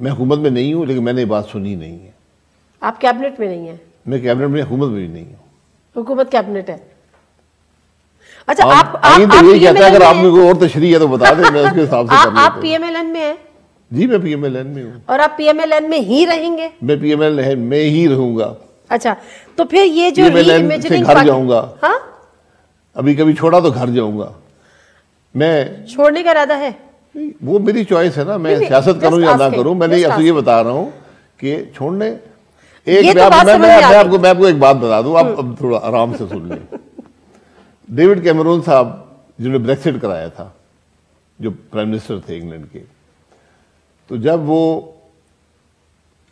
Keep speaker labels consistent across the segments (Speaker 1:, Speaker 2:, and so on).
Speaker 1: मैं हुकूमत में नहीं हूँ, लेकिन मैंने ये बात सुनी नहीं है।
Speaker 2: आप कैबिनेट में नहीं है?
Speaker 1: मैं कैबिनेट में, हुकूमत में भी नहीं हूँ।
Speaker 2: हुकूमत कैबिनेट है। अच्छा,
Speaker 1: आप तो यही कहता है, अगर आप में कोई और तशरीह है तो बता दें, मैं उसके हिसाब से कर लेता हूं।
Speaker 2: आप पीएमएलएन में हैं?
Speaker 1: जी, मैं पीएमएलएन में हूँ।
Speaker 2: और आप पीएमएलएन में ही रहेंगे?
Speaker 1: मैं पीएमएलएन में ही रहूंगा।
Speaker 2: अच्छा, तो फिर ये जो
Speaker 1: री-इमेजिनिंग घर जाऊंगा।
Speaker 2: हाँ,
Speaker 1: अभी कभी छोड़ा तो घर जाऊंगा। मैं
Speaker 2: छोड़ने का इरादा है?
Speaker 1: वो मेरी चॉइस है ना, मैं सियासत करूं या ना करूं। मैंने ये बता रहा हूँ कि छोड़ने एक मैं आपको एक बात बता दूं, आप अब थोड़ा आराम से सुन लें। डेविड कैमरून साहब जिन्होंने ब्रेक्सिट कराया था, जो प्राइम मिनिस्टर थे इंग्लैंड के, तो जब वो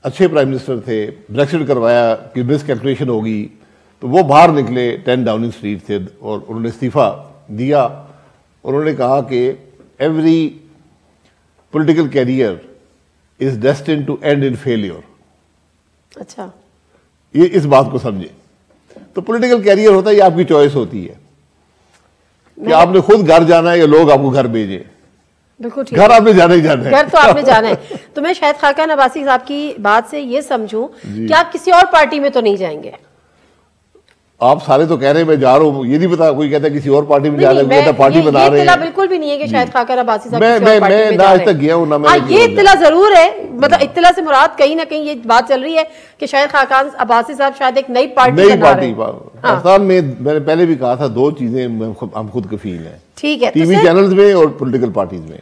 Speaker 1: अच्छे प्राइम मिनिस्टर थे, ब्रेक्सिट करवाया कि मिसकैलकुलेशन होगी, तो वो बाहर निकले, 10 डाउनिंग स्ट्रीट थे, और उन्होंने इस्तीफा दिया। उन्होंने कहा कि every political career is destined to end in failure.
Speaker 2: अच्छा,
Speaker 1: ये इस बात को समझे। तो पॉलिटिकल कैरियर होता है, ये आपकी चॉइस होती है कि आपने खुद घर जाना है या लोग आपको घर भेजें।
Speaker 2: बिल्कुल ठीक।
Speaker 1: घर आपने जाना ही जाना है।
Speaker 2: घर तो आपने जाना है। तो मैं शायद खाकान अब्बासी साहब की बात से ये समझूं कि आप किसी और पार्टी में तो नहीं जाएंगे?
Speaker 1: आप सारे तो कह रहे हैं मैं जा रहा हूँ, ये नहीं पता, कोई कहता है किसी और पार्टी में जा रहे हैं, पार्टी बना रहे हैं।
Speaker 2: बिल्कुल भी नहीं है कि शायद खाकान अब्बासी साहब
Speaker 1: मैं ना आज तक गया हूँ ना मैं।
Speaker 2: ये इत्तला जरूर है, मतलब इत्तला से मुराद कहीं ना कहीं ये बात चल रही है कि शायद खाकान अब्बासी साहब शायद एक नई पार्टी
Speaker 1: पाकिस्तान में। मैंने पहले भी कहा था, दो चीजें हम खुद कफील हैं,
Speaker 2: ठीक है,
Speaker 1: टीवी चैनल्स में और पॉलिटिकल पार्टीज में।